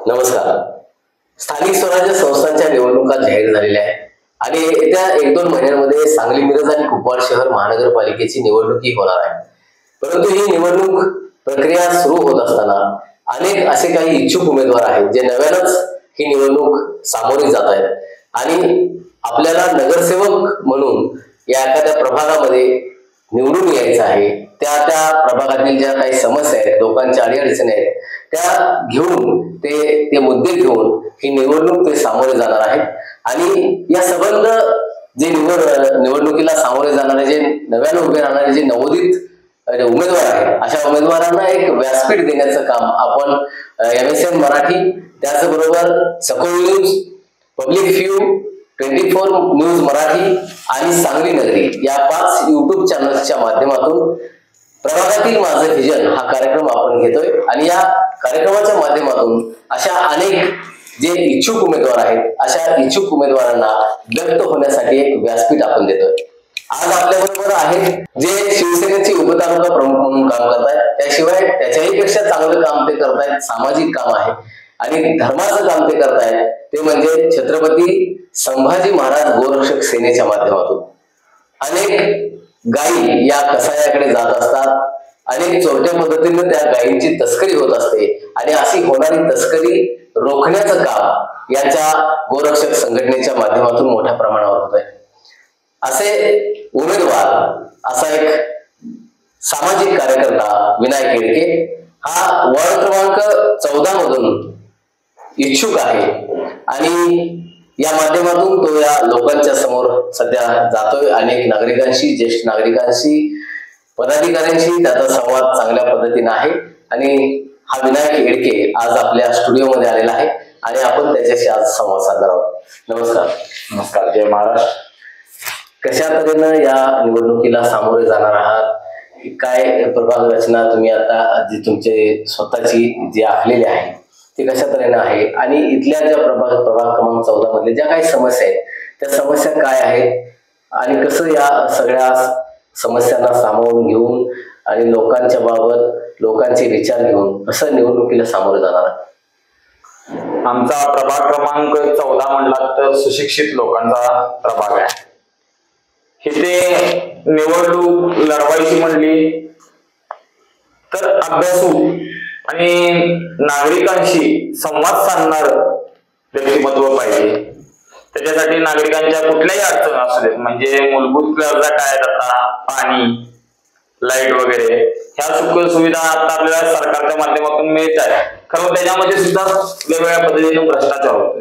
नमस्कार. स्थानिक स्वराज्य संस्थांच्या निवडणुका जाहीर झालेल्या आहेत आणि येत्या 1-2 महिन्यांमध्ये सांगली, मिरज आणि कुपवाड शहर महानगरपालिकेची निवडणुकी होणार आहे. परंतु ही निवडणूक प्रक्रिया सुरू होत असताना अनेक असे काही इच्छुक उमेदवार आहेत जे नव्यानच ही निवडणूक सामोरे जात आहेत आणि आपल्याला नगरसेवक म्हणून या एखाद्या प्रभागामध्ये निवडून यायचं आहे. त्या प्रभागातील ज्या काही समस्या आहेत, लोकांच्या अडीअडचणी आहेत, त्या घेऊन ते मुद्दे घेऊन ही निवडणूक ते सामोरे जाणार आहेत. आणि या संबंध जे निवडणुकीला सामोरे जाणारे, जे नव्याने उभे राहणारे जे नवोदित उमेदवार आहेत, अशा उमेदवारांना एक व्यासपीठ देण्याचं काम आपण MSN मराठी, त्याचबरोबर सखोल news, public view, 24 news Marathi आणि सांगली नगरी या 5 YouTube चॅनल्सच्या माध्यमातून प्रभागातील माझं व्हिजन हा कार्यक्रम आपण घेतोय. आणि या कार्यक्रमाच्या माध्यमातून अशा अनेक जे इच्छुक उमेदवार आहेत, अशा इच्छुक उमेदवारांना व्यक्त होण्यासाठी एक व्यासपीठ आपण देतोय. आज आपल्या बरोबर आहेत जे शिवसेनेचे उपतालुका प्रमुख म्हणून काम करतायत, त्याशिवाय त्याच्याही पेक्षा चांगलं काम ते करतायत, सामाजिक काम आहे आणि धर्माचं काम ते करतायत, ते म्हणजे छत्रपती संभाजी महाराज गोरक्षक सेनेच्या माध्यमातून. अनेक गायी या कसायाकडे जात असतात, अनेक चोरट्या पद्धतीने त्या गायींची तस्करी होत असते आणि अशी होणारी तस्करी रोखण्याचं काम यांच्या गोरक्षक संघटनेच्या माध्यमातून मोठ्या प्रमाणावर होत आहे. असे उमेदवार, असा एक सामाजिक कार्यकर्ता विनायक येडके हा वॉर्ड क्रमांक 14 मधून इच्छुक आहे आणि या माध्यमातून तो या लोकांच्या समोर सध्या जातोय. अनेक नागरिकांशी, ज्येष्ठ नागरिकांशी, पदाधिकाऱ्यांशी त्याचा संवाद चांगल्या पद्धतीने आहे आणि हा विनायक येडके आज आपल्या स्टुडिओमध्ये आलेला आहे आणि आपण त्याच्याशी आज संवाद साधणार आहोत. नमस्कार. नमस्कार. जय महाराष्ट्र. कशा तऱ्हेनं या निवडणुकीला सामोरे जाणार आहात? काय प्रभाग रचना तुम्ही आता जी तुमचे स्वतःची जी आखलेली आहे ती कशा तऱ्हेनं आहे आणि इथल्या ज्या प्रभाग क्रमांक 14 मधल्या ज्या काही समस्या आहेत त्या समस्या काय आहेत आणि कसं या सगळ्या समस्यांना सामावून घेऊन आणि लोकांच्या बाबत लोकांचे विचार घेऊन कसं निवडणुकीला सामोरे जाणार आहे? आमचा प्रभाग क्रमांक 14 म्हणला तर सुशिक्षित लोकांचा प्रभाग आहे. इथे निवडणूक लढवायची म्हणली तर अभ्यासू आणि नागरिकांशी संवाद साधणार व्यक्तिमत्व पाहिजे. त्याच्यासाठी नागरिकांच्या कुठल्याही अडचणी असू देत, म्हणजे मूलभूत गरजा काय आहेत, आता पाणी, लाईट वगैरे ह्या सुख सुविधा आता आपल्याला सरकारच्या माध्यमातून मिळत आहे. खरं त्याच्यामध्ये सुद्धा वेगवेगळ्या पद्धतीने भ्रष्टाचार होतो.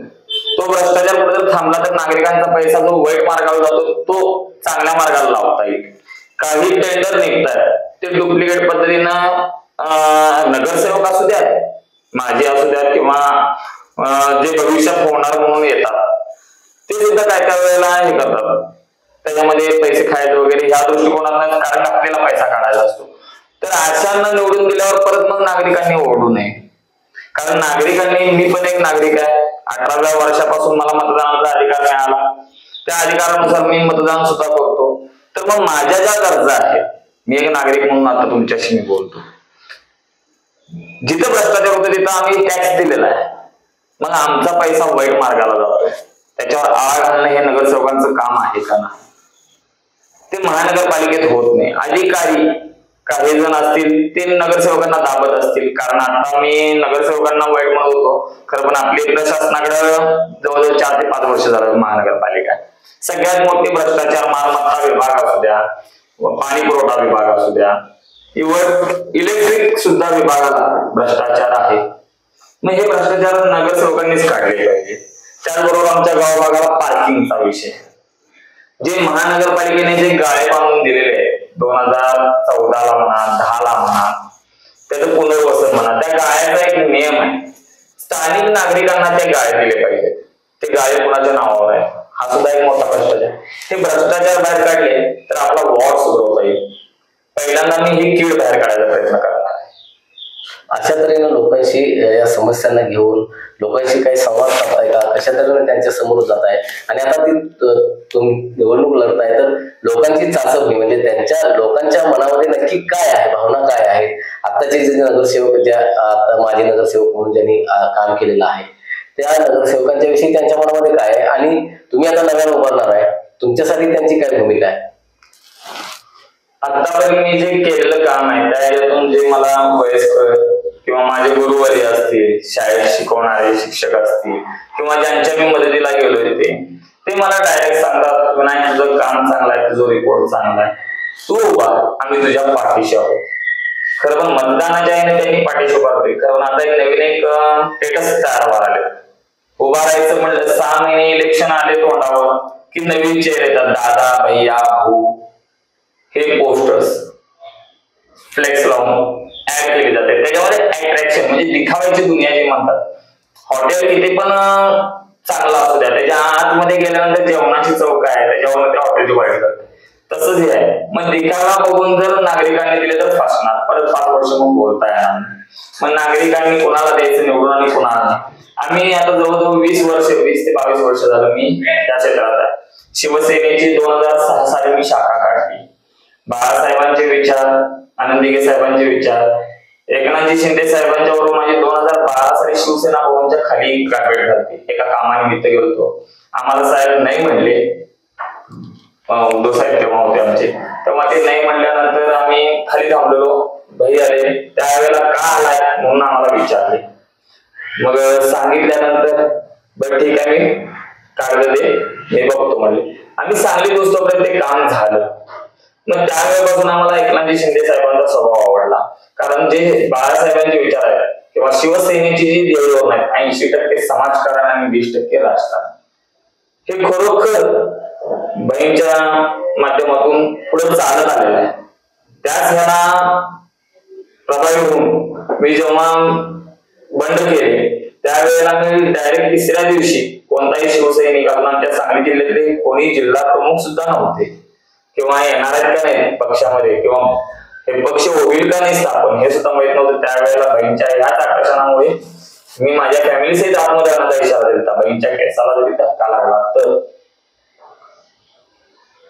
तो भ्रष्टाचार कुठे थांबला तर नागरिकांचा पैसा जो वाईट मार्गावर जातो तो चांगल्या मार्गाला लावता येईल. काही टेंडर निघतात ते डुप्लिकेट पद्धतीनं नगरसेवक असू द्या, माजी असू द्या किंवा जे भविष्यात होणार म्हणून येतात ते सुद्धा काय काय वेळेला हे करतात. त्याच्यामध्ये पैसे खायचे वगैरे ह्या दृष्टिकोनातून, कारण आपल्याला पैसा काढायचा असतो. तर अशांना निवडून दिल्यावर परत मग नागरिकांनी ओरडू नये. कारण नागरिकांनी, मी पण एक नागरिक आहे, 18व्या वर्षापासून मला मतदानाचा अधिकार मिळाला. त्या अधिकारानुसार मी मतदान सुद्धा करतो. तर मग माझ्या ज्या गरजा आहेत, मी एक नागरिक म्हणून आता तुमच्याशी मी बोलतो, जिथं भ्रष्टाचार होतो तिथं आम्ही टॅक्स दिलेला आहे, मग आमचा पैसा वाईट मार्गाला जातोय, त्याच्यावर आळा घालणं हे नगरसेवकांचं काम आहे का नाही? ते महानगरपालिकेत होत नाही. अधिकारी काही जण असतील ते नगरसेवकांना दाबत असतील, कारण आता मी नगरसेवकांना वाईट म्हणत होतो, खरं पण आपली प्रशासनाकडे जवळजवळ 4 ते 5 वर्ष झालं महानगरपालिका. सगळ्यात मोठी भ्रष्टाचार मालमत्ता विभाग असू द्या, पाणी पुरवठा विभाग असू द्या, इलेक्ट्रिक सुद्धा विभागाला भ्रष्टाचार आहे. मग हे भ्रष्टाचार नगरसेवकांनीच काढले पाहिजे. त्याचबरोबर आमच्या गावभागाला पार्किंगचा विषय, जे महानगरपालिकेने जे गाळे बांधून दिलेले आहेत 2014ला म्हणा, 10ला म्हणा, त्याचं पुनर्वसन म्हणा, त्या गाळ्याचा एक नियम आहे, स्थानिक नागरिकांना ते गाळे दिले पाहिजे. ते गाळे कुणाच्या नावावर आहे, हा सुद्धा एक मोठा भ्रष्टाचार. हे भ्रष्टाचार बाहेर काढले तर आपला वॉर्ड सुधारता येईल. पहिल्यांदा मी ही कीड बाहेर काढायचा प्रयत्न करणार आहे. अशा तऱ्हेनं लोकांशी या समस्यांना घेऊन लोकांशी काही संवाद साधताय का, कशा तऱ्हेने त्यांच्या समोर जात आहे आणि आता ती निवडणूक लढताय तर लोकांची चाचपणी म्हणजे त्यांच्या लोकांच्या मनामध्ये नक्की काय आहे, भावना काय आहेत, आताचे जे नगरसेवक ज्या आता माजी नगरसेवक म्हणून ज्यांनी काम केलेलं आहे त्या नगरसेवकांच्या विषयी त्यांच्या मनामध्ये काय आहे आणि तुम्ही आता नव्यानं उभारणार आहे, तुमच्यासाठी त्यांची काय भूमिका आहे? आतापर्यंत मी जे केलेलं काम आहे त्याच्यातून जे मला वयस्कर किंवा माझे गुरुवारी असतील, शाळेत शिकवणारे शिक्षक असतील किंवा ज्यांच्या मी मदतीला गेलोय ते मला डायरेक्ट सांगतात, नाही तुझं काम चांगलं आहे, तुझा रिपोर्ट चांगला आहे, तू उभा, आम्ही तुझ्या पाठीशी आहोत. खरं पण मतदानाच्या आहे त्यांनी पाठीशी उभारतोय. कारण आता एक नवीन एक स्टेटस तयार व्हायला आले. उभा राहायचं म्हणलं 6 महिने इलेक्शन आले तोंडावर की नवीन चेहरे येतात, दादा भैया भाऊ हे पोस्टर्स फ्लेक्स लावून ऍड केली जाते. त्याच्यावर अट्रॅक्शन म्हणजे दिखावायची दुनिया जी म्हणतात. हॉटेल किती पण चांगला असू द्या, त्याच्या आतमध्ये गेल्यानंतर जेवणाची चव काय आहे त्याच्यावर त्या हॉटेलची वाईट करते. तसंच हे आहे. मग दिखावा बघून जर नागरिकांनी दिले तर फसणार, परत 5 वर्ष मग बोलता येणार. मग नागरिकांनी कोणाला द्यायचं निवडून आणि कोणाला नाही. आम्ही आता जवळजवळ 20 ते 22 वर्ष झालं मी त्या क्षेत्रात आहे. शिवसेनेची 2006 साली मी शाखा काढली. बाळासाहेबांचे विचार, आनंद दिघे साहेबांचे विचार, एकनाथजी शिंदे साहेबांच्या बरोबर माझी 2012 साली शिवसेना भवनच्या खाली भेट झाली. एका कामानिमित्त गेलो. आम्हाला साहेब नाही म्हणले, उद्धव साहेब तेव्हा होते आमचे, तेव्हा ते नाही म्हणल्यानंतर आम्ही खाली थांबलेलो. भाई आले, त्यावेळेला का आलाय म्हणून आम्हाला विचारले. मग सांगितल्यानंतर बरं ठीक आहे मी कागद दे मी बघतो म्हणले. आम्ही सांगली दोस्तोपर्यंत ते काम झालं. मग त्यावेळेपासून आम्हाला एकनाथजी शिंदे साहेबांचा स्वभाव आवडला. कारण जे बाळासाहेबांचे विचार आहेत किंवा शिवसेनेची जी देवधोरण आहेत 80% समाजकारण आणि 20% राजकारण, हे खरोखर बहीणच्या माध्यमातून पुढे चालत आलेलं आहे. त्याच ह्याला प्रभावी होऊन मी जेव्हा बंड केले त्यावेळेला मी डायरेक्ट 3ऱ्या दिवशी कोणताही शिवसैनिक त्या सांगली जिल्ह्यातले कोणी जिल्हा प्रमुख सुद्धा नव्हते किंवा येणार आहेत का नाही पक्षामध्ये किंवा हे पक्ष होईल का नाही स्थापन हे सुद्धा माहित नव्हतं. त्यावेळेला बहीणच्या याच आकर्षणामुळे मी माझ्या फॅमिली सहित आतमध्ये आणण्याचा इशारा दिला. बहीणच्या केसाला जरी धक्का लागला तर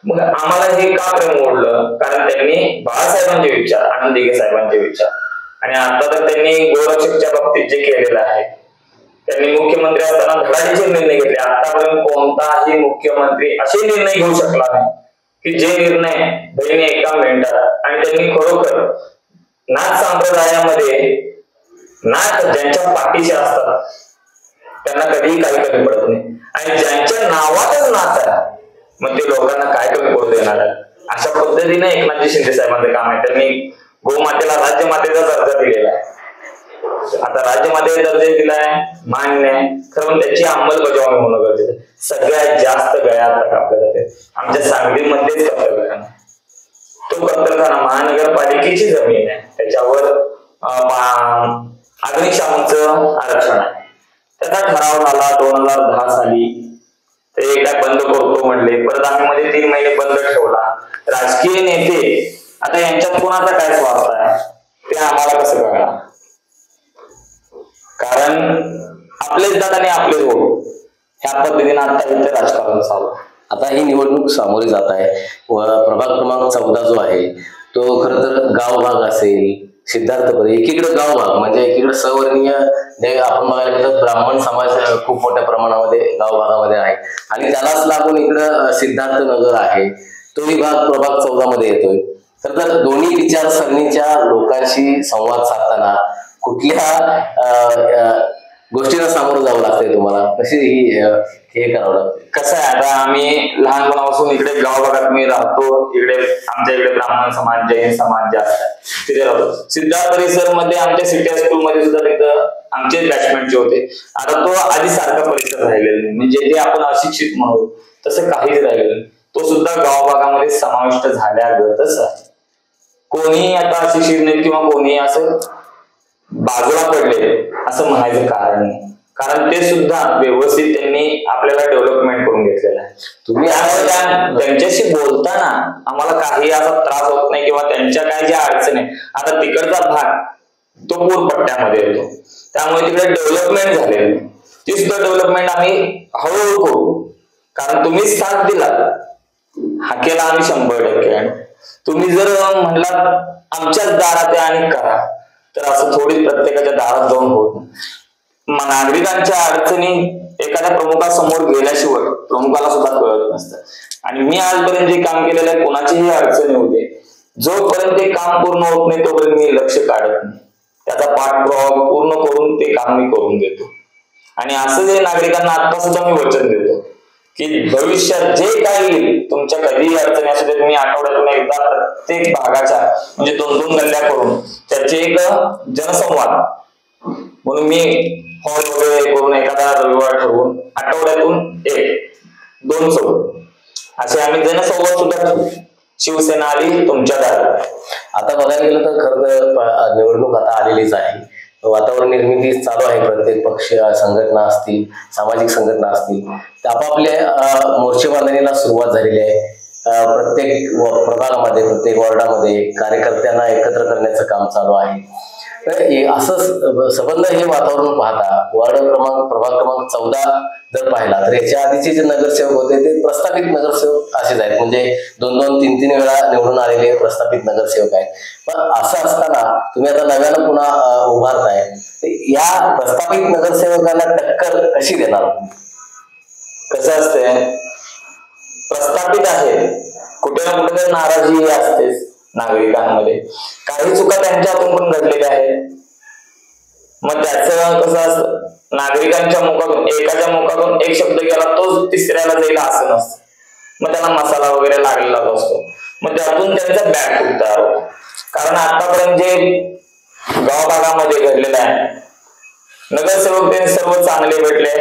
मग आम्हाला हे का प्रेम ओढलं, कारण त्यांनी बाळासाहेबांचे विचार, आनंद दिघे साहेबांचे विचार आणि आता तर त्यांनी गोरक्षकच्या बाबतीत जे केलेलं आहे, त्यांनी मुख्यमंत्री असताना धडाडीचे निर्णय घेतले. आतापर्यंत कोणताही मुख्यमंत्री असे निर्णय घेऊ शकला नाही की जे निर्णय बहिणी एका मिनिटात. आणि त्यांनी खरोखर नाथ संप्रदायामध्ये नाथ ज्यांच्या पाठीचे असतात त्यांना कधीही काही कमी पडत नाही आणि ज्यांच्या नावातच नाथ आहे मग ते लोकांना काय कमी पडू देणार आहे. अशा पद्धतीने एकनाथजी शिंदे साहेबांचं काम आहे. त्यांनी गोमातेला राज्यमातेचा दर्जा दिलेला आहे. आता राज्यमातेचा दर्जा दिलाय मान्य आहे, खरं पण त्याची अंमलबजावणी होणं गरजेचं आहे. सगळ्यात जास्त गया आता कापल्या जाते आमच्या सांगलीमध्येच कत्तलखाना. तो कत्तलखाना महानगरपालिकेची जमीन आहे, त्याच्यावर अग्निशामकचं आरक्षण आहे. त्याचा ठराव झाला 2010 साली. ते काय बंद करतो म्हणले, परत आम्ही मध्ये 3 महिने बंद ठेवला. राजकीय नेते आता यांच्यात कोणाचा काय स्वार्थ आहे ते आम्हाला कसं कळणार, कारण आपलेच दात आणि आपलेच वोट ह्या पद्धतीने आता इथे राजकारण चालू. आता ही निवडणूक सामोरी जात आहे व प्रभाग क्रमांक 14 जो आहे तो खरं तर गाव भाग असेल, सिद्धार्थपुरी एकीकडे गाव भाग म्हणजे एकीकडे सवर्णीय जे आपण बघायला गेलं ब्राह्मण समाज खूप मोठ्या प्रमाणामध्ये गाव भागामध्ये आहे आणि त्यालाच लागून इकडं सिद्धार्थ नगर आहे, तोही भाग प्रभाग 14 मध्ये येतोय. तर दोन्ही विचारसरणीच्या लोकांशी संवाद साधताना कुठल्या गोष्टीला सामोरं जावं लागतंय तुम्हाला, कशी हे करावं लागतं? कसं आहे, आता आम्ही लहानपणापासून इकडे गाव भागात मी राहतो. इकडे आमच्या इकडे ब्राह्मण समाज, जैन समाज जास्त आहे, तिथे राहतो. सिद्धार्थ परिसर मध्ये आमच्या सिटी हायस्कूल मध्ये सुद्धा तिथं आमचे बॅचमेटचे होते. आता तो आधी सारखा परिसर राहिलेला नाही, म्हणजे जे आपण अशिक्षित म्हणू तसं काहीच राहिलेलं नाही. तो सुद्धा गाव भागामध्ये समाविष्ट झाल्यागतच आहे. कोणी आता अशिक्षित नाही किंवा कोणी असं बाजूला पडले असं म्हणायचं कारण नाही, कारण ते सुद्धा व्यवस्थित त्यांनी आपल्याला डेव्हलपमेंट करून घेतलेलं आहे. तुम्ही त्यांच्याशी बोलताना आम्हाला काही असा त्रास होत नाही किंवा त्यांच्या काय ज्या अडचणी. आता तिकडचा भाग तो पूर पट्ट्यामध्ये येतो. त्यामुळे तिकडे डेव्हलपमेंट झालेली, ती सुद्धा डेव्हलपमेंट आम्ही हळूहळू करू. कारण तुम्ही साथ दिला, हाकेला आम्ही 100%. तुम्ही जर म्हणलात आमच्याच दारात आहे आणि करा, तर असं थोडी प्रत्येकाच्या दारात जाऊन होत. नागरिकांच्या अडचणी एखाद्या प्रमुखासमोर गेल्याशिवाय प्रमुखाला सुद्धा कळत नसतं. आणि मी आजपर्यंत जे काम केलेलं आहे, कोणाचीही अडचणी होते, जोपर्यंत ते काम पूर्ण होत नाही तोपर्यंत मी लक्ष काढत नाही. त्याचा पाठपुरावा पूर्ण करून ते काम मी करून देतो. आणि असं जे नागरिकांना आता सुद्धा मी वचन देतो की भविष्यात जे काही येईल, तुमच्या कधीही अडचणी असू दे, तुम्ही आठवड्यातून एकदा प्रत्येक भागाच्या म्हणजे 2-2 गल्ल्या करून त्याचे एक जनसंवाद म्हणून मी हॉल वगैरे करून एखादा रविवार ठरवून आठवड्यातून 1-2 असे आम्ही जनसंवाद सुद्धा ठेवू. शिवसेना आली तुमच्या दारात. आता बघायला गेलं तर खरं तर निवडणूक आता आलेलीच आहे, वातावरण निर्मिती चालू आहे. प्रत्येक पक्ष संघटना असतील, सामाजिक संघटना असतील, तर आपापल्या मोर्चे बांधणीला सुरुवात झालेली आहे. प्रत्येक प्रभागामध्ये, प्रत्येक वॉर्डामध्ये कार्यकर्त्यांना एकत्र करण्याचं काम चालू आहे. तर असं संबंध हे वातावरण पाहता प्रभाग क्रमांक 14 जर पाहिला तर याच्या आधीचे जे नगरसेवक होते ते प्रस्थापित नगरसेवक असेच आहेत, म्हणजे 2-2, 3-3 वेळा निवडून आलेले प्रस्थापित नगरसेवक आहेत. पण असं असताना तुम्ही आता नव्यानं पुन्हा उभारताय, या प्रस्थापित नगरसेवकांना टक्कर कशी देणार? कसं असतंय, प्रस्थापित आहे, कुठे ना कुठे तर नाराजी असतेच नागरिकांमध्ये. काही चुका त्यांच्या हातून पण घडलेल्या आहेत. मग त्याचं कसं असतं, नागरिकांच्या मुखातून एकाच्या मुखातून एक शब्द गेला तोच तिसऱ्याला जाईल असं नसतं. मग त्याला मसाला वगैरे लागलेला असतो. मग त्यातून त्यांचा बॅग खूप तयार होतो. कारण आतापर्यंत जे गावभागामध्ये घडलेलं आहे, नगरसेवक ते सर्व चांगले भेटले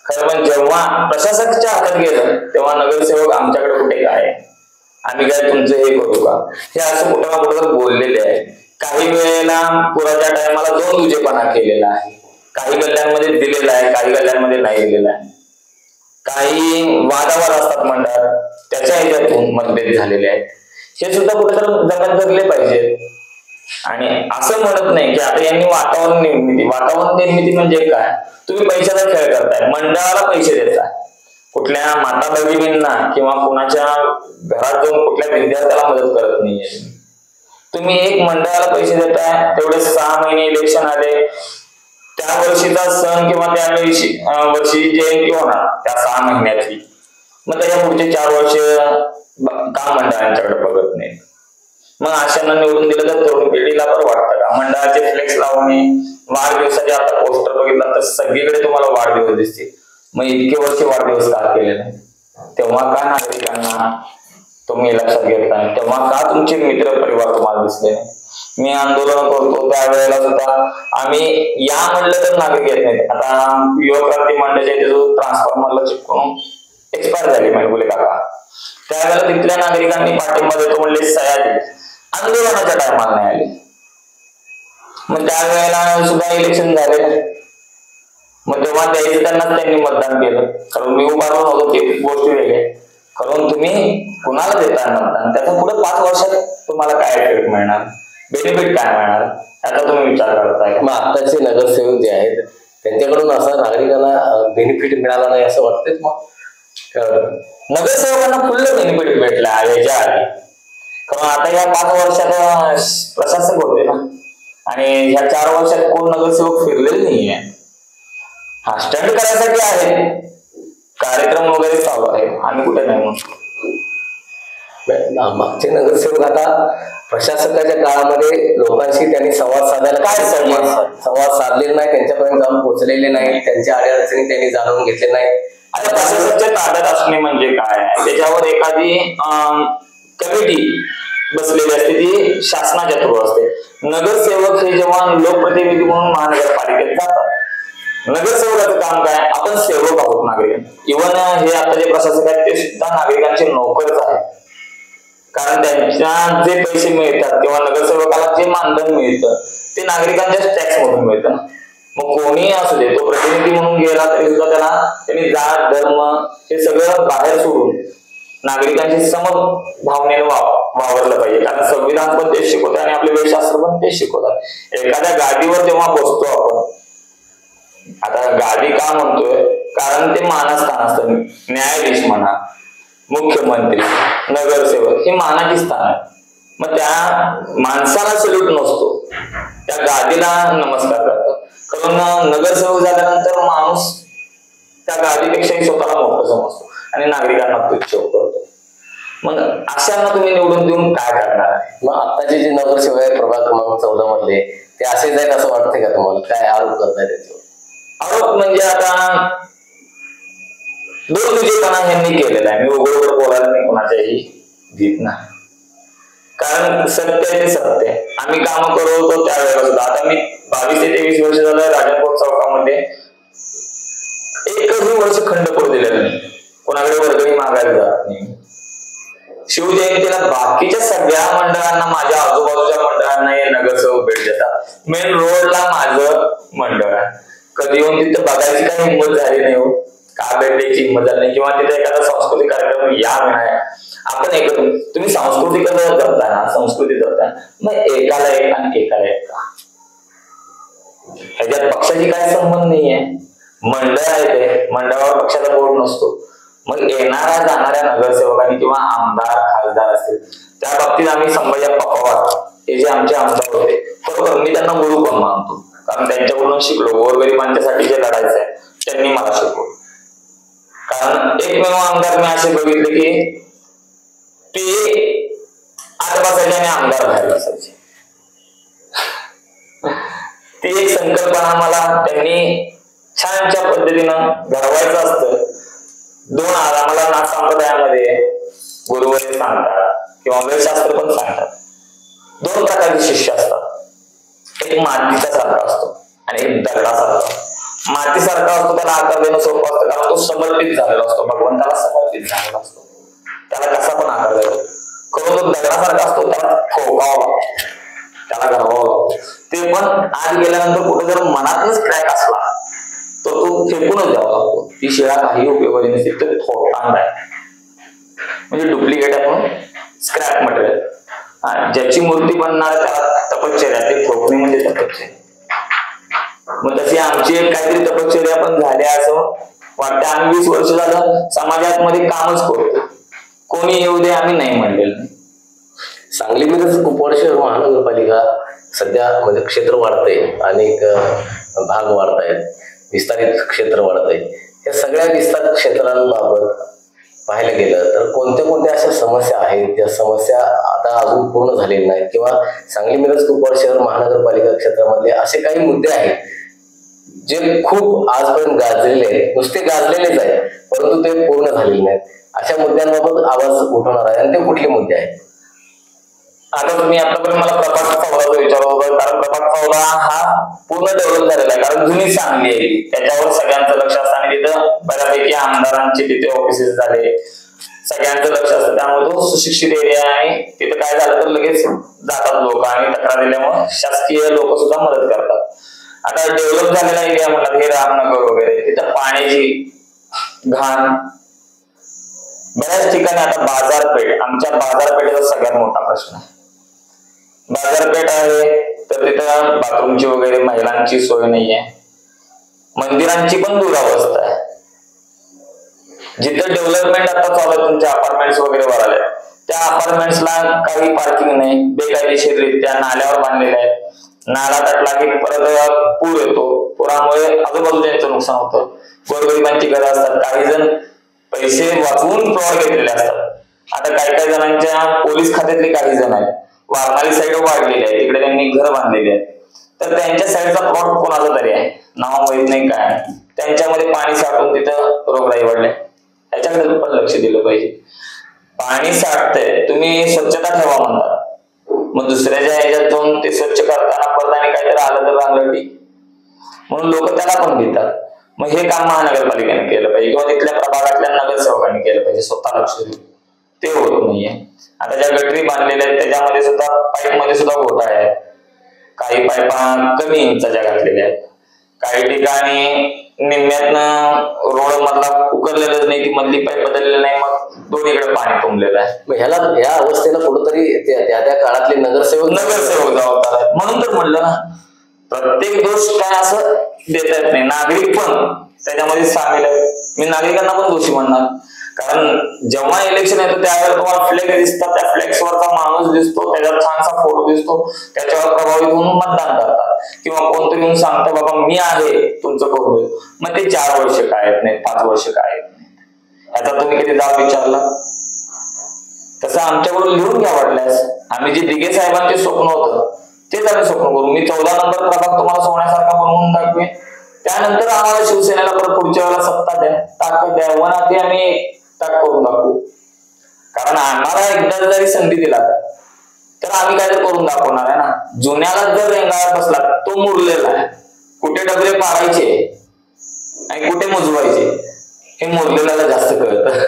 खरं, पण जेव्हा प्रशासकाच्या हातात गेलं तेव्हा नगरसेवक आमच्याकडे कुठे काय, आम्ही काय तुमचं हे करू का, हे असं कुठं ना कुठं बोललेले आहे. काही वेळेला पुराच्या टायमाला 2 दुजेपणा केलेला आहे. काही गल्ल्यांमध्ये दिलेला आहे, काही गल्ल्यांमध्ये नाही दिलेला आहे. काही वादावाद असतात मंडळात, त्याच्या ह्याच्यातून मतभेद झालेले आहेत. हे सुद्धा कुठेतरी जमा धरले पाहिजे. आणि असं म्हणत नाही की आता यांनी वातावरण निर्मिती म्हणजे काय, तुम्ही पैशाचा खेळ करताय, मंडळाला पैसे देताय. कुठल्या माता भगिनींना किंवा कुणाच्या घरात जाऊन कुठल्या विद्यार्थ्याला मदत करत नाहीये. तुम्ही एक मंडळाला पैसे देताय, तेवढे 6 महिने इलेक्शन आले, त्या वर्षीचा सण किंवा त्या वर्षी जयंती होणार त्या 6 महिन्याची, मग त्याच्या पुढचे 4 वर्ष का मंडळांच्याकडे बघत नाही. मग अशांना निवडून दिलं तर तरुण पिढीला बरं वाटतं का? मंडळाचे फ्लेक्स लावणे, वाढदिवसाचे आता पोस्टर बघितला तर सगळीकडे तुम्हाला वाढदिवस दिसतील. मग इतके वर्ष वाढदिवस का केले नाही? तेव्हा का नागरिकांना तुम्ही लक्षात घेत नाही? तेव्हा का तुमचे मित्र परिवार तुम्हाला दिसले नाही? मी आंदोलन करतो त्यावेळेला सुद्धा आम्ही या म्हणलं तर नागरिक येत नाहीत. आता युवा क्रांती मंडळाच्या जो ट्रान्सफॉर्मरला चिपकून एक्सपायर झाली मेडगुले काका, त्यावेळेला तिथल्या नागरिकांनी पाठिंबा देतो म्हणले, सह्या दिली, आंदोलनाच्या टायमाला नाही आली. मग त्यावेळेला सुद्धा इलेक्शन झाले, मग तेव्हा द्यायचं त्यांनी मतदान केलं. कारण मी उभारलो नव्हतो, ते गोष्टी वेगळे. कारण तुम्ही कुणाला देता मतदान, त्याच्या पुढे 5 वर्षात तुम्हाला काय इफेक्ट मिळणार, बेनिफिट काय मिळणार, याचा तुम्ही विचार करताय. मग आताचे नगरसेवक जे आहेत त्यांच्याकडून असं नागरिकांना बेनिफिट मिळाला नाही असं वाटतंय? मग नगरसेवकांना फुल बेनिफिट भेटला याच्या आधी. कारण आता या 5 वर्षात प्रशासक होते ना, आणि ह्या 4 वर्षात कोण नगरसेवक फिरलेले नाहीये. हा स्टंट करायसाठी आहे, कार्यक्रम वगैरे चालू आहे, आम्ही कुठे नाही म्हणतो. मागचे नगरसेवक आता प्रशासकाच्या काळामध्ये लोकांशी त्यांनी संवाद साधायला काय संवाद साधलेला नाही, त्यांच्यापर्यंत जाऊन पोहोचलेले नाही, त्यांच्या अडचणी त्यांनी जाणून घेतले नाही. आता प्रशासकाच्या ताब्यात असणे म्हणजे काय, त्याच्यावर एखादी कमिटी बसलेली असते, ती शासनाच्या थ्रू असते. नगरसेवक हे जेव्हा लोकप्रतिनिधी म्हणून महानगरपालिकेत जातात, नगरसेवकाचं काम काय, आपण सेवक आहोत नागरिक. इव्हन हे आता जे प्रशासक आहेत ते सुद्धा नागरिकांचे नोकरच आहेत. कारण त्यांच्या जे पैसे मिळतात किंवा नगरसेवकाला जे मानधन मिळतं ते नागरिकांच्या टॅक्स मधून मिळतं. मग कोणी असू दे, तो प्रतिनिधी म्हणून गेला तरी सुद्धा त्यांनी जात धर्म हे सगळं बाहेर सोडून नागरिकांची समभावनेने वावरलं पाहिजे. कारण संविधान पण तेच शिकवते आणि आपले वेळशास्त्र पण ते शिकवतात. एखाद्या गादीवर जेव्हा बसतो आपण, आता गादी का म्हणतोय, कारण ते मानस्थान असतं. न्यायाधीश म्हणा, मुख्यमंत्री, नगरसेवक हे मानाची स्थान आहे. मग त्या माणसाला सल्यूट नसतो, त्या गादीला नमस्कार करतात. कारण नगरसेवक झाल्यानंतर माणूस त्या गादीपेक्षाही स्वतःला मोठं समजतो आणि नागरिकांना तुच्छ करतो. मग अशांना तुम्ही निवडून देऊन काय करणार? मग आताचे जे नगरसेवक आहे प्रभाग क्रमांक 14 मधले, ते असेच आहेत असं वाटतंय का तुम्हाला? काय आरोप करताय त्याच्यावर? आरोप म्हणजे आता दोन विजयपणा ह्यांनी केलेला आहे. मी उघडवर बोलायला नाही कोणाच्याही भीत नाही, कारण सत्य आहे ते सत्य आहे. आम्ही काम करत होतो त्यावेळेला सुद्धा, आता मी 22 ते 23 वर्ष झालं राजनकोट चौकामध्ये एकही वर्ष खंड पडू दिलेलं नाही, कोणाकडे वर्गणी मागायला जात नाही. शिवजयंतीला बाकीच्या सगळ्या मंडळांना, माझ्या आजूबाजूच्या मंडळांना हे नगरसेवक भेट देतात. मेन रोडला माझं मंडळ आहे, कधी येऊन तिथं बघायची काही हिंमत झाली नाही हो, का भेट द्यायची हिंमत झाली नाही, किंवा तिथे एखादा सांस्कृतिक कार्यक्रम या नाही. आपण एक तुम्ही सांस्कृतिक जपताय ना, संस्कृती जपताय, मग एकाला एक आणि एकाला एक का? ह्याच्यात पक्षाची काय संबंध नाहीये. मंडळ आहे ते, मंडळावर पक्षाचा बोर्ड नसतो. मग येणाऱ्या जाणाऱ्या नगरसेवकांनी किंवा आमदार खासदार असतील, त्या बाबतीत आम्ही संभाजी पवार हे जे आमचे आमदार होते, बरोबर, मी त्यांना गुरु पण मानतो, कारण त्यांच्याकडून शिकलो. गोरगरिबांच्यासाठी जे लढायचं आहे त्यांनी मला शिकवलं. कारण एकमेव आमदार मी असे बघितले की ते आत बसायचे आणि आमदार बाहेर बसायचे. ती एक संकल्पना मला त्यांनी छानच्या पद्धतीनं घडवायचं असतं. दोन आम्हाला नाथ संप्रदायामध्ये गुरुवारी सांगतात किंवा वेदशास्त्र पण सांगतात, दोन प्रकारचे शिष्य असतात. एक मातीचा सारखा असतो आणि एक दगडासारखा. मातीसारखा असतो त्याला आकार देणं सोपं असतं, कारण तो समर्पित झालेला असतो, भगवंताला समर्पित झालेला असतो, त्याला कसा पण आकार देतो. करून तो दगडासारखा असतो, त्याला ठोकावा लागतो, त्याला घडवावं लागतो. ते पण आत गेल्यानंतर कुठे जर मनातच क्रॅक असला तर तो फेकूनच द्यावा लागतो. ती शिळा काही उपयोगाची नसते, तर थोटांड आहे, म्हणजे डुप्लिकेट आहे म्हणून स्क्रॅप मटेरियल. ज्याची मूर्ती बनणार त्याला तपश्चर्या, ते ठोकणे म्हणजे तपश्चर्या. मग तशी आमची एक काहीतरी तपश्चर्या पण झाली असं वाटतं. आम्ही 20 वर्ष झालं समाजात मध्ये कामच करतो, कोणी येऊ दे आम्ही नाही म्हणलेलं नाही. सांगली मिरज कुपवाड शहर महानगरपालिका सध्या म्हणजे क्षेत्र वाढतंय, अनेक भाग वाढतायत, विस्तारित क्षेत्र वाढतंय. या सगळ्या विस्तारित क्षेत्रांबाबत पाहायला गेलं तर कोणत्या कोणत्या अशा समस्या आहेत, ज्या समस्या आता अजून पूर्ण झालेल्या नाहीत, किंवा सांगली मिरज कुपवाड शहर महानगरपालिका क्षेत्रामधले असे काही मुद्दे आहेत जे खूप आजपर्यंत गाजलेले आहेत, नुसते गाजलेलेच आहेत, परंतु ते पूर्ण झालेले नाहीत. अशा मुद्द्यांबाबत आवाज उठवणार आहे, आणि ते कुठले मुद्दे आहेत? आता तुम्ही आतापर्यंत मला प्रभाग 14 विचारलं होतं, कारण प्रभाग 14 हा पूर्ण डेव्हलप झालेला आहे, कारण जुनी सांगली आहे, त्याच्यावर सगळ्यांचं लक्ष असतं आणि तिथं बऱ्यापैकी आमदारांचे तिथे ऑफिसेस झाले, सगळ्यांचं लक्ष असतं. त्यामुळे तो सुशिक्षित एरिया आहे आणि तिथं काय झालं तर लगेच जातात लोक, आणि तक्रार दिल्यामुळे शासकीय लोक सुद्धा मदत करतात. आता डेव्हलप झालेला एरिया म्हणतात हे रामनगर वगैरे, तिथं पाण्याची घाण बऱ्याच ठिकाणी. आता बाजारपेठ, आमच्या बाजारपेठेचा सगळ्यात मोठा प्रश्न आहे. बाजारपेठ आहे तर तिथं बाथरूमची वगैरे महिलांची सोय नाहीये, मंदिरांची पण दुरावस्था आहे. जिथं डेव्हलपमेंट आता चालू आहे, तुमच्या अपार्टमेंट्स वगैरे भराले, त्या अपार्टमेंट्सला काही पार्किंग नाही, बेकायदेशीररित्या नाल्यावर बांधलेले आहेत. नाला तटला की परत पूर येतो, पुरामुळे आजूबाजूचं नुकसान होतं. गोरगरिबांची घरं असतात, काही जण पैसे वाचवून प्लॉट घेतलेले असतात. आता काही जणांच्या पोलीस खात्यातले काही जण आहेत, वारणारी साईड वाढलेली आहे, तिकडे त्यांनी घर बांधलेले आहेत, तर त्यांच्या साईडचा प्लॉट कोणाचा तरी आहे, नाव माहित नाही काय, त्यांच्यामध्ये पाणी साठून तिथं रोगराई वाढले. त्याच्याकडे पण लक्ष दिलं पाहिजे. पाणी साठतंय, तुम्ही स्वच्छता ठेवा म्हणता, मग दुसऱ्याच्या ह्याच्यात जाऊन ते स्वच्छ करताना परत आणि काहीतरी आलं तर रांगरटी, म्हणून लोक त्याला पण घेतात. मग हे काम महानगरपालिकेने केलं पाहिजे, किंवा तिथल्या प्रभागातल्या नगरसेवकांनी केलं पाहिजे, स्वतः लक्ष देऊन. ते होत नाहीये. आता ज्या गटरी बांधलेल्या आहेत त्याच्यामध्ये सुद्धा पाईप मध्ये सुद्धा घोटाळे आहेत, काही पाईपा कमी इंचाच्या घातलेल्या आहेत, काही ठिकाणी निम्म्यातनं रोड मधला उकरलेलं नाही, ती मधली पाईप बदललेलं नाही, मग दोन्हीकडे पाणी तुंबलेलं आहे. मग या अवस्थेला कुठंतरी त्या काळातले नगरसेवक जबाबदार आहेत. म्हणून तर म्हणलं ना, प्रत्येक दोष काय असं देता येत नाही. नागरिक पण त्याच्यामध्ये सामील आहे. मी नागरिकांना पण दोषी म्हणणार, कारण जेव्हा इलेक्शन येतो त्यावेळेला तुम्हाला फ्लॅग दिसतात, त्या फ्लॅक्सवरचा माणूस दिसतो, त्याच्यावर छानसा फोटो दिसतो, त्याच्यावर प्रभावित होऊन मतदान करतात. किंवा कोणतरी येऊन सांगतं बाबा मी आहे तुमचं करून देऊ, मग ते 4 वर्ष काय येत नाही, 5 वर्ष काय येत नाही. याचा तुम्ही कधी जाब विचारला? तसं आमच्याकडून लिहून घ्या वाटल्यास. आम्ही जे दिघे साहेबांचे स्वप्न होतं तेच आम्ही स्वप्न करू. मी 14 नंबर प्रभाग तुम्हाला सोन्यासारखा बनवून दाखवेन. त्यानंतर आम्हाला शिवसेनेला परत पुढच्या वेळेला सत्ता द्या, ताकद द्या, वनात आम्ही ताक करून दाखवू. कारण आम्हाला एकदा जरी संधी दिला तर आम्ही काय तर करून दाखवणार आहे ना. जुन्याला जर रेंगाळत बसला तो मुरलेला आहे. कुठे डबले पाडायचे आणि कुठे मुजवायचे हे मुरलेल्याला जास्त कळतं.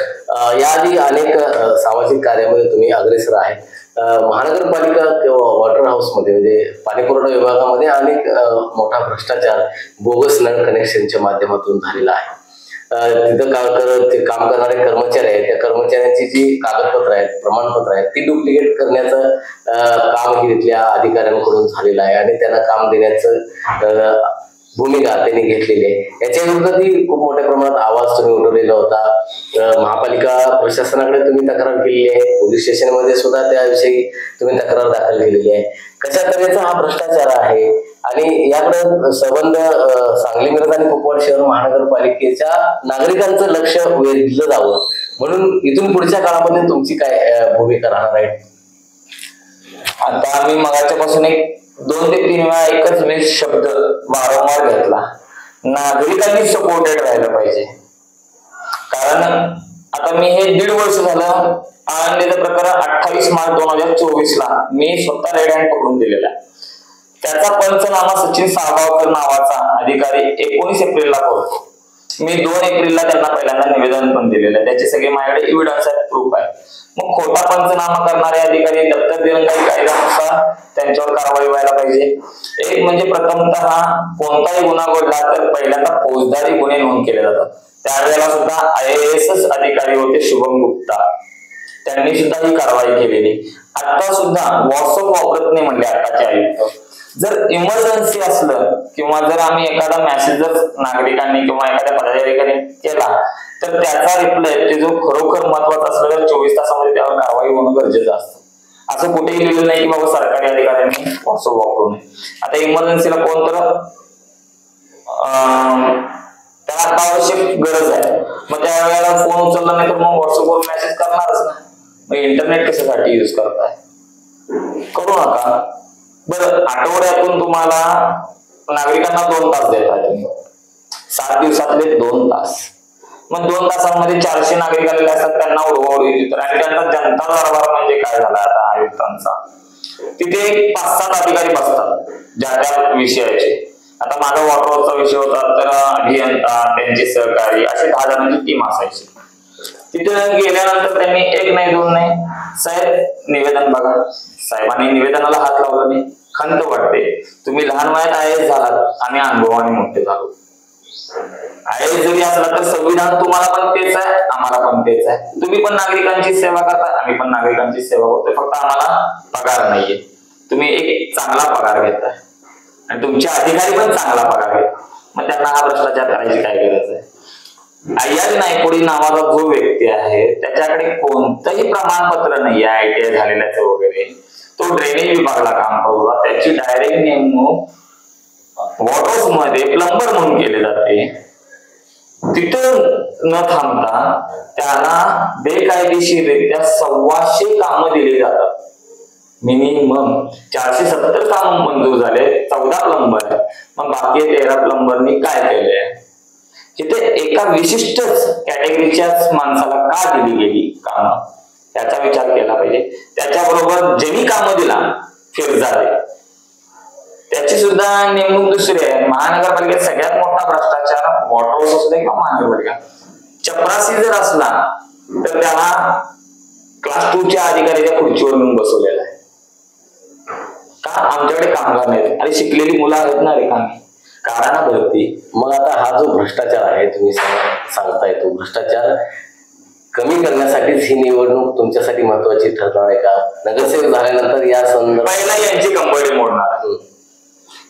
याआधी अनेक सामाजिक कार्यामध्ये तुम्ही अग्रेसर आहे. महानगरपालिका किंवा वॉटर हाऊसमध्ये म्हणजे पाणीपुरवठा विभागामध्ये अनेक मोठा भ्रष्टाचार बोगस नळ कनेक्शनच्या माध्यमातून झालेला आहे. तिथं काम करणारे कर्मचारी आहेत, त्या कर्मचाऱ्यांची जी कागदपत्र आहेत, प्रमाणपत्र आहेत, ती डुप्लिकेट करण्याचं काम ही तिथल्या अधिकाऱ्यांकडून झालेलं आहे आणि त्यांना काम देण्याचं भूमिका त्यांनी घेतलेली आहे. याच्या विरोधातही खूप मोठ्या प्रमाणात आवाज तुम्ही उठवलेला होता. महापालिका प्रशासनाकडे तुम्ही तक्रार केलेली आहे, पोलीस स्टेशनमध्ये सुद्धा त्याविषयी तुम्ही तक्रार दाखल केलेली आहे. कशा तऱ्हेचा हा भ्रष्टाचार आहे आणि याकडे संबंध सांगली मिरज आणि कुपवाड शहर महानगरपालिकेच्या नागरिकांचं लक्ष वेधलं जावं म्हणून इथून पुढच्या काळामध्ये तुमची काय भूमिका राहणार आहे? आता आम्ही मगाच्या पासून 2 ते 3 वेळा एकच मी शब्द वारंवार घेतला, नागरिकांनी सपोर्टेड राहिलं पाहिजे. कारण आता मी हे 1.5 वर्ष झालं आनंदीचं प्रकरण 28 मार्च 2024 मी स्वतः रेड हँड पकडून दिलेला आहे. त्याचा पंचनामा सचिन साळगावकर नावाचा अधिकारी 19 एप्रिलला करतो. मी 2 एप्रिलला त्यांना पहिल्यांदा निवेदन पण दिलेलं आहे. त्याचे सगळे माझ्याकडे एव्हिडन्स आहेत, प्रूफ आहे. मग खोटा पंचनामा करणारे अधिकारी दप्तर दिरंगाई कायद्यानुसार त्यांच्यावर कारवाई व्हायला पाहिजे. एक म्हणजे प्रथमतः कोणताही गुन्हा घडला तर पहिल्यांदा फौजदारी गुन्हे नोंद केले जातात. त्यावेळेला सुद्धा IAS अधिकारी होते शुभम गुप्ता, त्यांनी सुद्धा ही कारवाई केलेली. आता सुद्धा व्हॉट्सअप वापरत नाही म्हणले आताचे आयुक्त. जर इमर्जन्सी असलं किंवा जर आम्ही एखादा मेसेज जर नागरिकांनी किंवा एखाद्या पदाधिकाऱ्यांनी केला तर त्याचा रिप्लाय ते जो खरोखर महत्वाचा असलं तर 24 तासामध्ये त्यावर कारवाई होणं गरजेचं असतं. असं कुठेही लिहिलेलं नाही की बाबा सरकारी अधिकाऱ्यांनी व्हॉट्सअप वापरू नये. आता इमर्जन्सीला कोण तर त्याला अत्यावश्यक गरज आहे, मग त्या वेळेला फोन उचलला नाही तर मग व्हॉट्सअपवर मेसेज करणारच ना. मग इंटरनेट कशासाठी युज करताय? करू नका. बरं, आठवड्यातून तुम्हाला नागरिकांना 2 तास देताय तुम्ही, 7 दिवसातले 2 तास. मग 2 तासांमध्ये 400 नागरिक आलेले असतात, त्यांना उडवाउडवी तर आणि त्यांचा जनता दरबार म्हणजे काय झाला आता आयुक्तांचा. तिथे 5-7 अधिकारी बसतात ज्या त्या विषयाचे. आता माझा वॉटरचा विषय होता तर अभियंता, त्यांचे सहकारी असे 10 जणांची टीम असायची. तिथे गेल्यानंतर त्यांनी 1 नाही 2 नाही, साहेब निवेदन बघा. साहेबांनी निवेदनाला हात लावला नाही. खंत वाटते, तुम्ही लहान वयात IAS झालात, आम्ही अनुभवाने मोठे झालो. IAS जरी असला तर संविधान तुम्हाला पण तेच आहे, आम्हाला पण तेच आहे. तुम्ही पण नागरिकांची सेवा करता, आम्ही पण नागरिकांची सेवा करतोय, फक्त आम्हाला पगार नाहीये. तुम्ही एक चांगला पगार घेताय आणि तुमचे अधिकारी पण चांगला पगार घेतात, मग त्यांना हा भ्रष्टाचार करायची काय गरज आहे? अय्याज नायकोडी नावाचा जो व्यक्ती आहे त्याच्याकडे कोणतंही प्रमाणपत्र नाही आहे ITI झालेल्याचं वगैरे. तो ड्रेनेज विभागाला काम करतो, त्याची डायरेक्ट नेमणूक वॉटर्स मध्ये प्लंबर म्हणून केले जाते. तिथं न थांबता त्याला बेकायदेशीररित्या 125 कामं दिली जातात. मिनिमम 470 काम मंजूर झाले, 14 प्लंबर आहे. मग बाकी 13 प्लंबरनी काय केलंय? तिथे एका विशिष्टच कॅटेगरीच्याच माणसाला का दिली गेली कामं याचा विचार केला पाहिजे. त्याच्याबरोबर ज्यांनी कामं दिला फिरजादे त्याची सुद्धा नेमणूक दुसरी आहे. महानगरपालिकेत सगळ्यात मोठा भ्रष्टाचार वॉटर असू दे किंवा महानगरपालिका, चपरासी जर असला तर त्याला क्लास 2च्या अधिकाऱ्याच्या खुर्चीवर घेऊन बसवलेला आहे. का? आमच्याकडे कामगार नाहीत आणि शिकलेली मुलं आहेत ना रिकामी. काढा भरती. मग आता हा जो भ्रष्टाचार आहे तुम्ही सांगताय, तो भ्रष्टाचार कमी करण्यासाठीच ही निवडणूक तुमच्यासाठी महत्वाची ठरणार आहे का? नगरसेवक झाल्यानंतर या संदर्भात पहिला यांची कंबरडी मोडणार,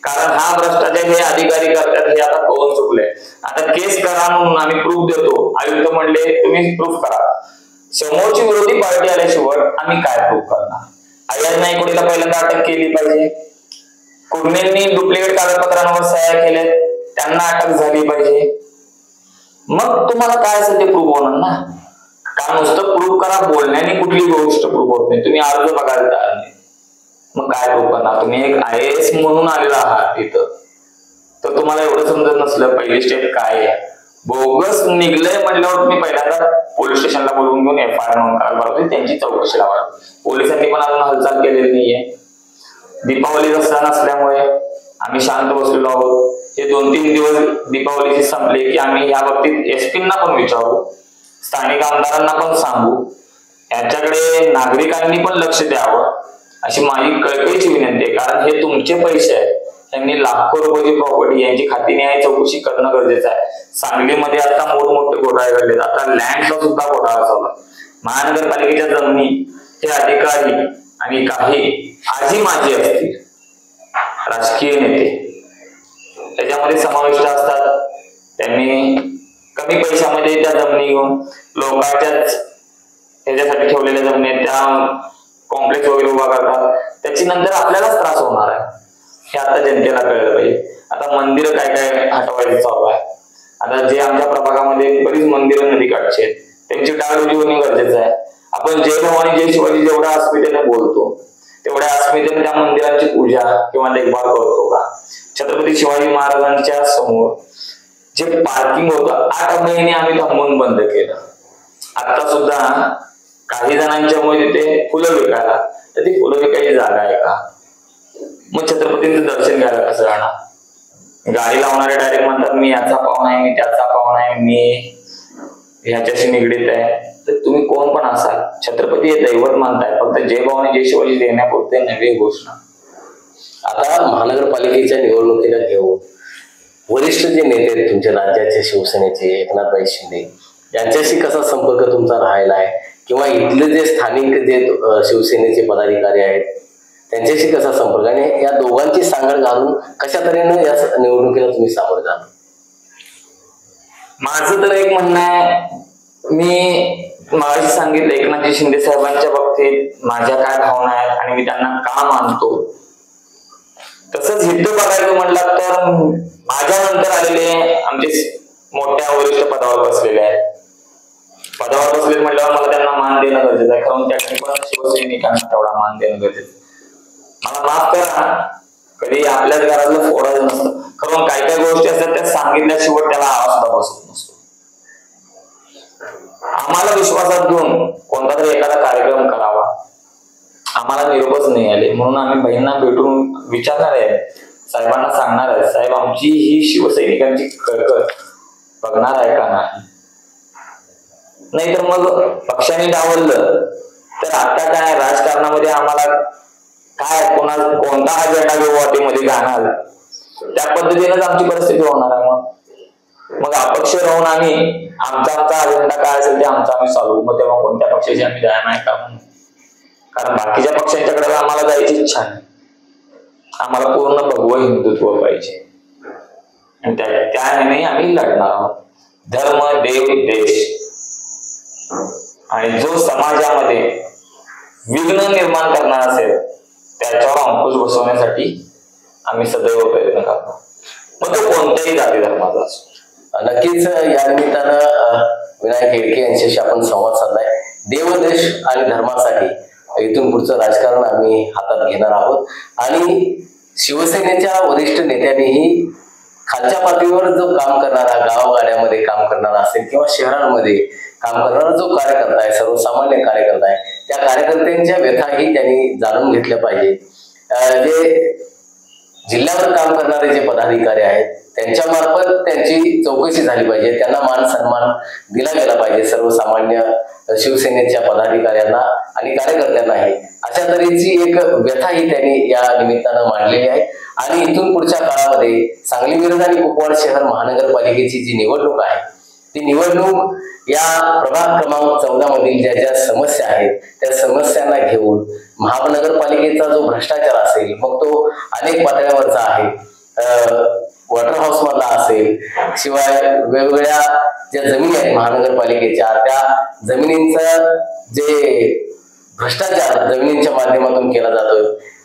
कारण हा भ्रष्टाचार हे अधिकारी करतात हे आता कळून चुकले. आता केस करा म्हणून आम्ही प्रूफ देतो, आयुक्त म्हणले तुम्ही प्रूफ करा. समोरची विरोधी पार्टी आल्याशिवाय आम्ही काय प्रूफ करणार? अय्याज नाईकवाडीला पहिल्यांदा अटक केली पाहिजे, कुर्णेंनी डुप्लिकेट कागदपत्रांवर सह्या केल्या त्यांना अटक झाली पाहिजे. मग तुम्हाला काय असेल ते प्रूफ होणार ना. का नुसतं प्रूफ करा बोलण्याने कुठली गोष्ट प्रूफ होत नाही. तुम्ही अर्ज बघायला तयार नाही, मग काय प्रूफ करणार? तुम्ही एक IAS म्हणून आलेला आहात इथं, तर तुम्हाला एवढं समजत नसलं पहिली स्टेप काय आहे. बोगस निघलंय म्हटल्यावर तुम्ही पहिल्यांदा पोलीस स्टेशनला बोलवून घेऊन FIR नोंद करायला पाहिजे, त्यांची चौकशी लावा. पोलिसांनी पण अजून हालचाल केलेली नाहीये. दीपावली सण असल्यामुळे आम्ही शांत बसलेलो आहोत. हे 2-3 दिवस दीपावलीचे संपले की आम्ही या बाबतीत SP-ना पण विचारू, स्थानिक आमदारांना पण सांगू, याच्याकडे नागरिकांनी पण लक्ष द्यावं अशी माझी कळकळीची विनंती आहे. कारण हे तुमचे पैसे आहेत, त्यांनी लाखो रुपयाची प्रॉपर्टी यांची खाती न्याय चौकशी करणं गरजेचं आहे. सांगलीमध्ये आता मोठमोठे घोटाळे घडलेत, आता लँडचा सुद्धा घोटाळा चालू आहे. महानगरपालिकेच्या जमिनी हे अधिकारी आणि काही आजी माजी असतील राजकीय नेते त्याच्यामध्ये समाविष्ट असतात. त्यांनी कमी पैशामध्ये त्या जमिनी घेऊन लोकांच्याच ह्याच्यासाठी ठेवलेल्या जमिनी त्या कॉम्प्लेक्स वगैरे उभा करतात. त्याची नंतर आपल्यालाच त्रास होणार आहे हे आता जनतेला कळलं पाहिजे. आता मंदिरं काय काय हटवायचं चालू आहे. आता जे आमच्या प्रभागामध्ये बरीच मंदिरं नदीकाठची आहेत त्यांची डागडुजी होणे गरजेचं आहे. आपण जय भवानी जय शिवाजी जेवढ्या अस्मितेने बोलतो तेवढ्या अस्मितेने त्या मंदिरांची पूजा किंवा देखभाल करतो का? छत्रपती शिवाजी महाराजांच्या समोर जे पार्किंग होतं 8 महिने आम्ही थांबवून बंद केलं. आता सुद्धा काही जणांच्यामुळे तिथे फुलं विकायला, तर ती फुलं विकायची जागा आहे का? मग छत्रपतींचं दर्शन घ्यायला कसं राहणार? गाडी लावणारे डायरेक्ट म्हणतात मी याचा पाहुणा आहे, मी त्याचा पाहुणा आहे, मी ह्याच्याशी निगडीत आहे. तर तुम्ही कोण पण असाल, छत्रपती हे दैवत मानताय, फक्त जय भवानी जय शिवाजी देण्यापुरते नवी घोषणा. आता महानगरपालिकेच्या निवडणुकीला घेऊन वरिष्ठ जे नेते आहेत तुमच्या राज्याचे, शिवसेनेचे एकनाथभाई शिंदे यांच्याशी कसा संपर्क तुमचा राहिला आहे, किंवा इथले जे स्थानिक जे शिवसेनेचे पदाधिकारी आहेत त्यांच्याशी कसा संपर्क, आणि या दोघांची सांगड घालून कशा तऱ्हेनं या निवडणुकीला तुम्ही सामोरे जाणार? माझं तर एक म्हणणं आहे, मी मागाशी सांगितलं एकनाथजी शिंदे साहेबांच्या बाबतीत माझ्या काय भावना आहेत आणि मी त्यांना का मानतो. तसंच हित बघायचं म्हटलं तर माझ्या नंतर आलेले आमचे मोठ्या वरिष्ठ पदावर बसलेले आहेत. पदावर बसलेले म्हटल्यावर मला त्यांना मान देणं गरजेचं आहे, कारण त्यासाठी पण शिवसैनिकांना तेवढा मान देणं गरजेचं. मला माफ करा, कधी आपल्याच घरातलं फोडायचं नसतं, कारण काही काही गोष्टी असतात त्या सांगितल्याशिवाय त्याला आवाज सुद्धा बसत नसतो. आम्हाला विश्वासात घेऊन कोणता तरी एखादा कार्यक्रम करावा, आम्हाला निरोपच नाही आले म्हणून आम्ही बहिणींना भेटून विचारणार आहे, साहेबांना सांगणार आहे, साहेब आमची ही शिवसैनिकांची कळकळ बघणार आहे का नाही. नाहीतर मग पक्षाने डावललं तर आता काय राजकारणामध्ये आम्हाला काय कोणता अजेंडा मध्ये घालणार त्या पद्धतीनेच आमची परिस्थिती होणार आहे. मग अपक्ष राहून आम्ही आमचा अजेंडा काय असेल ते आम्ही चालू, मग तेव्हा कोणत्या पक्षाची आम्ही जाय नाही का म्हणून, कारण बाकीच्या पक्षांच्याकडे आम्हाला जायची इच्छा नाही. आम्हाला पूर्ण भगवं हिंदुत्व पाहिजे आणि त्याने आम्ही लढणार आहोत. धर्म, देव, देश आणि जो समाजामध्ये विघ्न निर्माण करणार असेल त्याच्यावर अंकुश बसवण्यासाठी आम्ही सदैव प्रयत्न करतो, मग तो कोणत्याही जाती धर्माचा असो. नक्कीच या निमित्तानं विनायक हेडके यांच्याशी आपण संवाद साधलाय. देव, देश आणि धर्मासाठी इथून पुढचं राजकारण आम्ही हातात घेणार आहोत आणि शिवसेनेच्या वरिष्ठ नेत्यांनीही खालच्या पातळीवर जो काम करणारा, गावगाड्यामध्ये काम करणारा असेल किंवा शहरांमध्ये काम करणारा जो कार्यकर्ता आहे, सर्वसामान्य कार्यकर्ता आहे, त्या कार्यकर्त्यांच्या व्यथाही त्यांनी जाणून घेतल्या पाहिजे. जे जिल्ह्यावर काम करणारे जे पदाधिकारी आहेत त्यांच्या मार्फत त्यांची चौकशी झाली पाहिजे, त्यांना मान सन्मान दिला गेला पाहिजे सर्वसामान्य शिवसेनेच्या पदाधिकाऱ्यांना आणि कार्यकर्त्यांनाही. अशा तऱ्हेची एक व्यथाही त्यांनी या निमित्तानं मांडलेली आहे. आणि इथून पुढच्या काळामध्ये सांगली मिरज आणि कुपवाड शहर महानगरपालिकेची जी निवडणूक आहे ती निवडणूक या प्रभाग क्रमांक 14 मधील ज्या ज्या समस्या आहेत त्या समस्यांना घेऊन महानगरपालिकेचा जो भ्रष्टाचार असेल, मग तो अनेक पातळ्यावरचा आहे, वॉटर हाऊस मधला असेल, शिवाय वेगवेगळ्या ज्या जमिनी आहेत महानगरपालिकेच्या त्या जमिनींचं जे भ्रष्टाचार जमिनींच्या माध्यमातून केला जातोय,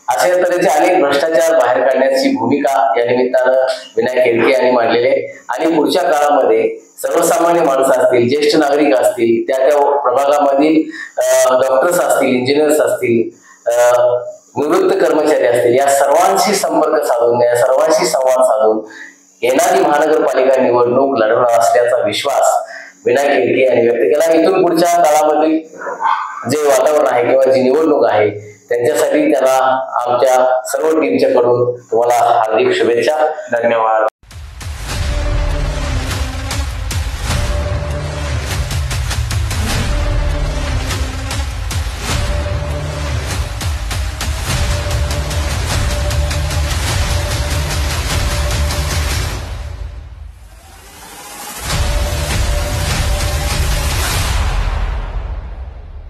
अशा तऱ्हेचे अनेक भ्रष्टाचार बाहेर काढण्याची भूमिका या निमित्तानं विनायक येडगे यांनी मांडलेली आहे. आणि पुढच्या काळामध्ये सर्वसामान्य माणसं असतील, ज्येष्ठ नागरिक असतील, त्या त्या प्रभागामधील डॉक्टर्स असतील, इंजिनियर्स असतील, निवृत्त कर्मचारी असतील, या सर्वांशी संपर्क साधून, या सर्वांशी संवाद साधून येणारी महानगरपालिका निवडणूक लढवणार असल्याचा विश्वास विनायक येडगे यांनी व्यक्त केला. इथून पुढच्या काळामध्ये जे वातावरण आहे किंवा जी निवडणूक आहे त्यांच्यासाठी त्याला आमच्या सर्व टीमच्या कडून तुम्हाला हार्दिक शुभेच्छा. धन्यवाद.